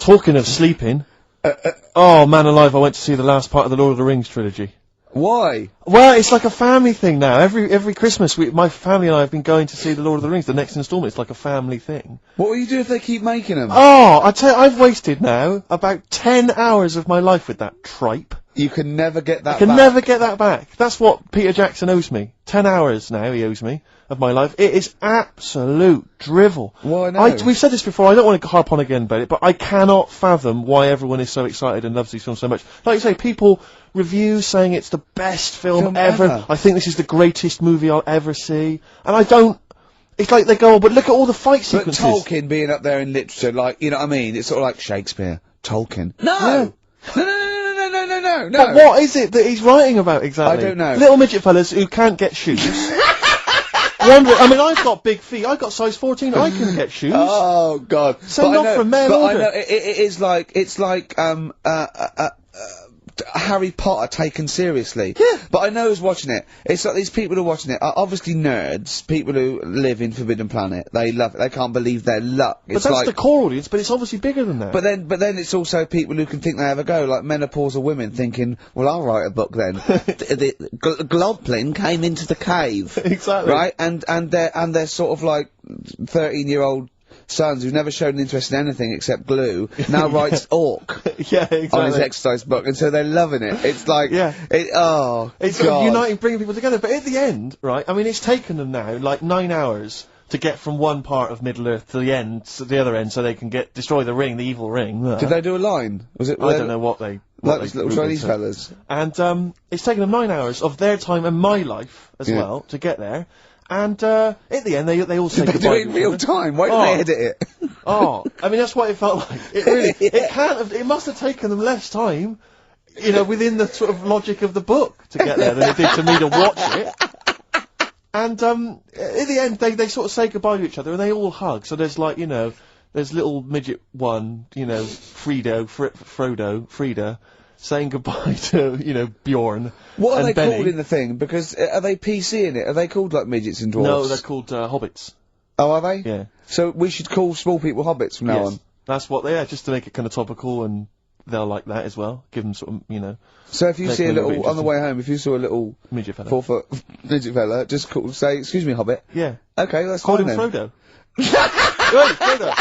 Talking of sleeping, oh man alive, I went to see the last part of the Lord of the Rings trilogy. Why? Well, it's like a family thing now. Every Christmas, my family and I have been going to see the Lord of the Rings, the next instalment. It's like a family thing. What will you do if they keep making them? Oh, I tell you, I've wasted now about 10 hours of my life with that tripe. You can never get that back. I can never get that back. That's what Peter Jackson owes me. 10 hours now he owes me of my life. It is absolute drivel. Well, I know. We've said this before, I don't want to harp on again about it, but I cannot fathom why everyone is so excited and loves these films so much. Like you say, people review saying it's the best film ever. I think this is the greatest movie I'll ever see. And I don't... It's like they go, oh, but look at all the fight sequences. But Tolkien being up there in literature, like, you know what I mean? It's sort of like Shakespeare. Tolkien. No! Yeah. No. But what is it that he's writing about exactly? I don't know. Little midget fellas who can't get shoes. I mean, I've got big feet. I've got size 14. I can get shoes. Oh God! Send off from mail order. I know it is like Harry Potter taken seriously. Yeah. But I know who's watching it. It's like these people who are watching it are obviously nerds, people who live in Forbidden Planet. They love it. They can't believe their luck. But that's the core audience, but it's obviously bigger than that. But then it's also people who can think they have a go, like menopausal women thinking, well, I'll write a book then. Globblin came into the cave. Exactly. Right? And they're sort of like 13-year-old sons who've never shown an interest in anything except glue, now writes Orc yeah, exactly. on his exercise book, and so they're loving it. It's like, it's sort of uniting, bringing people together. But at the end, right, I mean, it's taken them now, like, 9 hours to get from one part of Middle-earth to the end, to the other end, so they can destroy the ring, the evil ring. Did they do a line? Was it? I don't know what they... Like little Chinese fellas. And, it's taken them 9 hours of their time and my life, as well, to get there. And, at the end, they all say goodbye. Did they do it in real time? Why did they edit it? I mean, that's what it felt like. It really, it must have taken them less time, you know, within the sort of logic of the book to get there than it did to me to watch it. And, at the end, they sort of say goodbye to each other and they all hug. So there's like, you know, there's little midget one, you know, Frida, saying goodbye to, you know, Bjorn. What are they Benny. called in the thing? Because are they PC in it? Are they called like midgets and dwarves? No, they're called hobbits. Oh, are they? Yeah. So we should call small people hobbits from now on. That's what they are, just to make it kind of topical, and they'll like that as well. Give them sort of, you know. So if you see a little on the way home, if you saw a little midget fella, 4 foot midget fella, just say, "Excuse me, hobbit." Yeah. Okay, that's call fine him then. Frodo. Right, Frodo.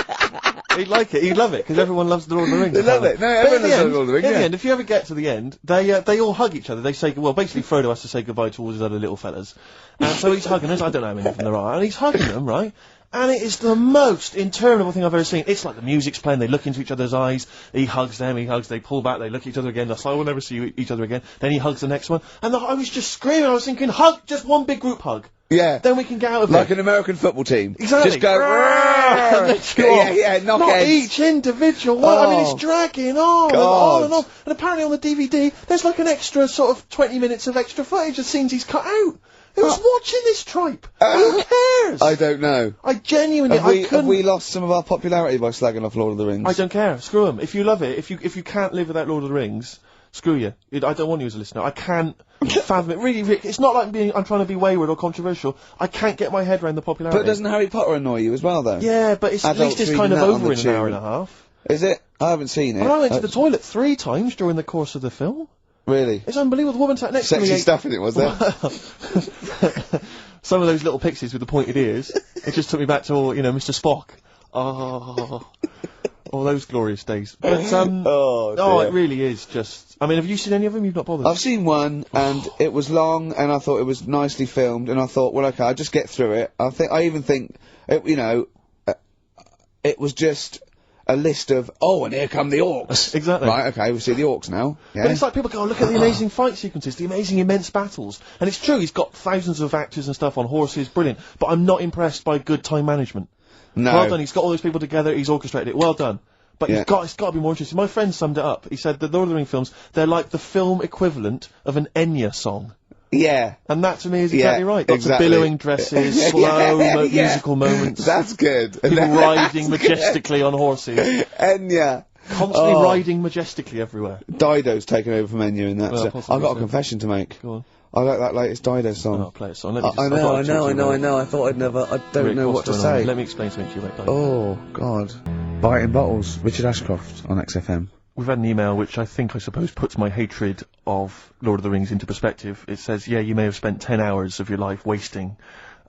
He'd like it. He'd love it because everyone loves the Lord of the Rings. They love it. No, everyone loves the Lord of the Rings. In the end, if you ever get to the end, they all hug each other. They say, well, basically Frodo has to say goodbye to all his other little fellas, and so he's hugging us. I don't know how many of them there are, and he's hugging them, right? And it is the most interminable thing I've ever seen. It's like the music's playing, they look into each other's eyes, he hugs them, they pull back, they look at each other again, that's like, we'll never see each other again. Then he hugs the next one, and I was just screaming, I was thinking, hug, just one big group hug. Yeah. Then we can get out of like it. an American football team. Exactly. Just go, knock Not heads. each individual one. I mean, it's dragging on and on and on. And apparently on the DVD, there's like an extra sort of 20 minutes of extra footage of scenes he's cut out. Who's watching this tripe? Who cares? I don't know. I genuinely, have we lost some of our popularity by slagging off Lord of the Rings? I don't care. Screw them. If you love it, if you can't live without Lord of the Rings, screw you. I don't want you as a listener. I can't fathom it. Really, it's not like I'm trying to be wayward or controversial. I can't get my head around the popularity. But doesn't Harry Potter annoy you as well, though? Yeah, but at least it's kind of over in an hour and a half. Is it? I haven't seen it. I went to the toilet 3 times during the course of the film. Really? It's unbelievable. The woman sat next to me. Sexy stuff in it, was there? Some of those little pixies with the pointed ears. It just took me back to, you know, Mr. Spock. Oh, all those glorious days. But, it really is just... I mean, have you seen any of them? You've not bothered? I've seen one, and it was long, and I thought it was nicely filmed, and I thought, well, okay, I'll just get through it. I even think, you know, it was just... a list of, and here come the orcs. Exactly. Right, okay, we'll see the orcs now. Yeah. But it's like people go, look at the amazing fight sequences, the amazing immense battles. And it's true, he's got thousands of actors and stuff on horses, brilliant. But I'm not impressed by good time management. No. Well done, he's got all those people together, he's orchestrated it, well done. But it's got to be more interesting. My friend summed it up. He said the Lord of the Rings films, they're like the film equivalent of an Enya song. Yeah. And that to me is exactly right. Lots exactly. of billowing dresses, slow musical moments. That's good. People riding majestically on horses. Enya. Constantly riding majestically everywhere. Dido's taken over from Enya in that. Well, I've got a confession to make. Go on. I like that latest Dido song. Oh, play a song. I know. I thought I'd never... I don't know what to say. Let me explain something to you about Dido. Oh, God. Biting Bottles, Richard Ashcroft on XFM. We've had an email which I suppose puts my hatred of Lord of the Rings into perspective. It says, yeah, you may have spent 10 hours of your life wasting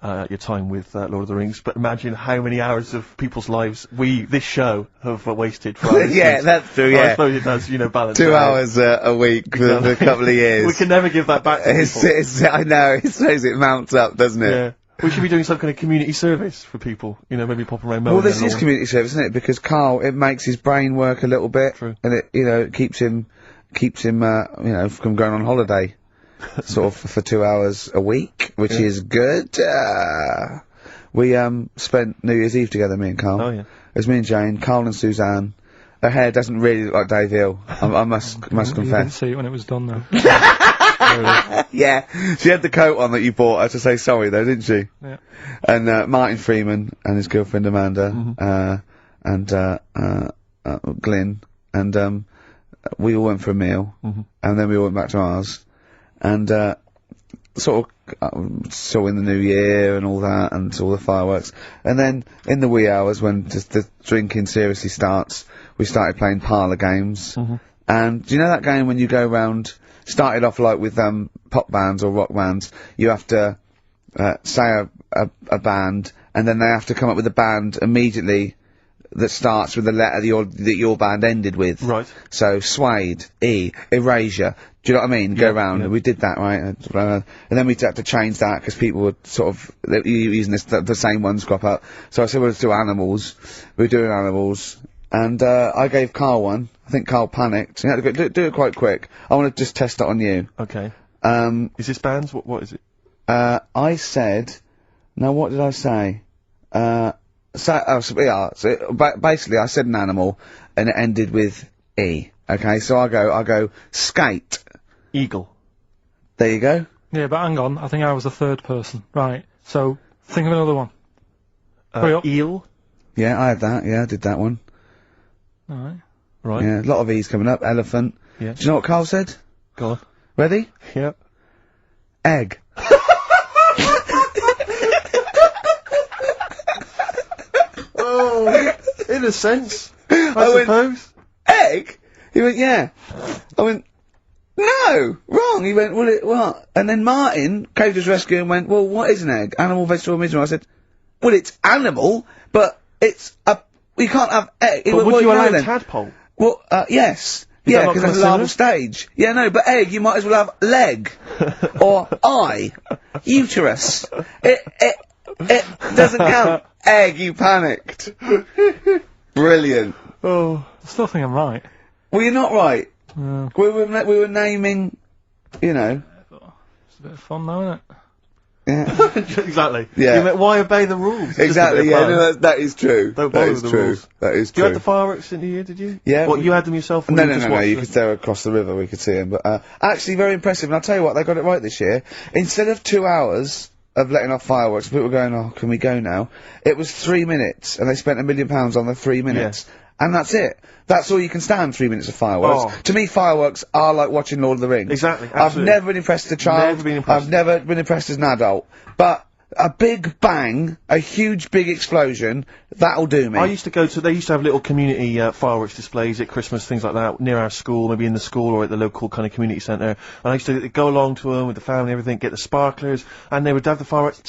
your time with Lord of the Rings, but imagine how many hours of people's lives this show, have wasted for our Yeah, that's true, I yeah. suppose it does, balance 2 it out. hours a week for a couple of years. We can never give that back to people. I know, it shows it mounts up, doesn't it? Yeah. We should be doing some kind of community service for people, maybe popping around. Well, this is community service, isn't it? Because Carl, it makes his brain work a little bit. True. And it, it keeps him, from going on holiday. Sort of for 2 hours a week, which is good. We spent New Year's Eve together, me and Carl. Oh yeah. It was me and Jane, Carl and Suzanne. Her hair doesn't really look like Dave Hill. I must You didn't confess. see it when it was done, though. Yeah, she had the coat on that you bought her to say sorry, though, didn't she? Yeah. And Martin Freeman and his girlfriend Amanda, and Glyn, and we all went for a meal, and then we all went back to ours, and sort of saw in the new year and all that, and all the fireworks, and then in the wee hours when just the drinking seriously starts, we started playing parlour games. And do you know that game when you go round? Started off like with pop bands or rock bands. You have to say a band, and then they have to come up with a band immediately that starts with the letter that your band ended with. Right. So Suede, E, Erasure. Do you know what I mean? Go round. Yeah. We did that, right? And then we had to change that because people were sort of using the same ones crop up. So I said we'll do Animals. We were doing Animals. And I gave Carl one. I think Carl panicked. You had to go, do it quite quick. I want to just test it on you. Okay. Is this bands? What is it? I said... No, what did I say? Basically, I said an animal, and it ended with E. Okay, so I go skate. Eagle. There you go. Yeah, but hang on, I think I was the third person. Right, so, think of another one. Hurry up. Eel. Yeah, I had that. Yeah, I did that one. Alright. Right. Yeah, a lot of E's coming up. Elephant. Yeah. Do you know what Carl said? Go on. Ready? Yep. Egg. Oh, in a sense, I went, suppose. Egg? He went, yeah. I went, no, wrong. He went, well, what? And then Martin came to his rescue and went, well, what is an egg? Animal, vegetable, mineral. I said, well, it's animal, but you can't have egg. But would you allow tadpole? Well, yes. Is Yeah, that not because that's a considered? larval stage. Yeah, no, but egg, you might as well have leg. Or eye. Uterus. It doesn't count. Egg, you panicked. Brilliant. Oh. I still think I'm right. Well, you're not right. Yeah. We were naming, It's a bit of fun, though, isn't it? Yeah. Exactly. Yeah. Why obey the rules? It's just a Exactly, bit of yeah, fun. no, that is true. Don't That bother is with the true. rules. That is You true. had the fireworks in the year, did you? Yeah. What, you had them yourself? Or No, you no, just no, watched you them? could stare across the river, we could see him, but, actually very impressive, and I'll tell you what, they got it right this year. Instead of 2 hours of letting off fireworks, people were going, oh, can we go now? It was 3 minutes, and they spent £1 million on the 3 minutes. And that's it. That's all you can stand, 3 minutes of fireworks. Oh. To me, fireworks are like watching Lord of the Rings. Exactly, I've absolutely. never been impressed as a child. Never been impressed. I've never been impressed as an adult. But a big bang, a huge big explosion, that'll do me. They used to have little community fireworks displays at Christmas, things like that, near our school, maybe in the school or at the local kind of community centre. And I used to go along to them with the family and everything, get the sparklers, and they would have the fireworks.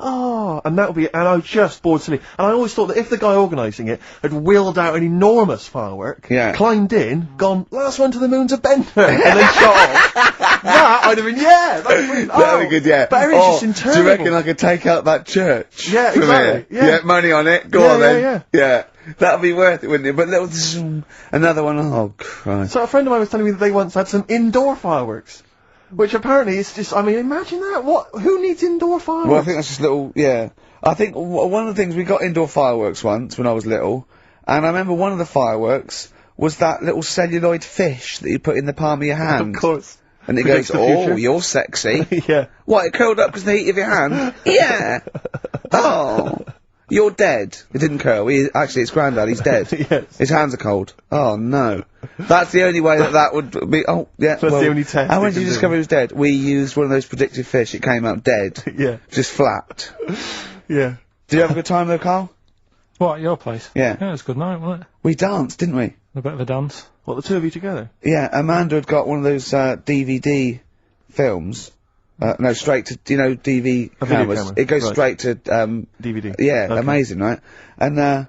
Oh, and that would be, and I was just bored silly. And I always thought that if the guy organising it had wheeled out an enormous firework, climbed in, gone, last one to the moon's a bender, and then shot off, that I'd have been, That'd be good, yeah. But everything's just interminable. Do you reckon I could take out that church? Yeah, from exactly, here? yeah. Money on it. Go on then. Yeah. Yeah. That'd be worth it, wouldn't it? But little another one. Oh Christ. So a friend of mine was telling me that they once had some indoor fireworks, which apparently is just, I mean, imagine that. Who needs indoor fireworks? Well, I think that's just little. Yeah. I think one of the things we got indoor fireworks once when I was little, and I remember one of the fireworks was that little celluloid fish that you put in the palm of your hand. Of course. And it Predicts goes, the future. oh, you're sexy. Yeah. What, it curled up because of the heat of your hand? Yeah. Oh. You're dead. It didn't curl. Actually, it's Grandad. He's dead. Yes. His hands are cold. Oh, no. That's the only way that would be... Oh, yeah. That's the only test How they did you can do. discover he was dead? We used one of those predictive fish. It came out dead. Yeah. Just flat. Yeah. Did you have a good time, though, Carl? What, at your place? Yeah. Yeah, it was a good night, wasn't it? We danced, didn't we? A bit of a dance. What, the two of you together? Yeah, Amanda had got one of those DVD films. No, straight to, you know, DV A video cameras. camera, It goes right. straight to DVD. yeah, Okay. amazing, right? And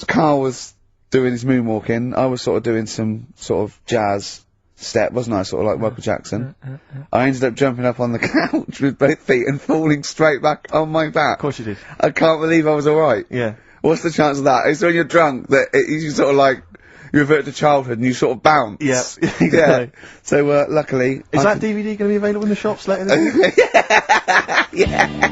Carl was doing his moonwalking. I was sort of doing some sort of jazz step, wasn't I? Sort of like Michael Jackson. I ended up jumping up on the couch with both feet and falling straight back on my back. Of course you did. I can't believe I was alright. Yeah. What's the chance of that? It's when you're drunk that you sort of like, you revert to childhood and you sort of bounce. Yeah, exactly. Yeah. So, luckily... Is that DVD going to be available in the shops later this week? Yeah.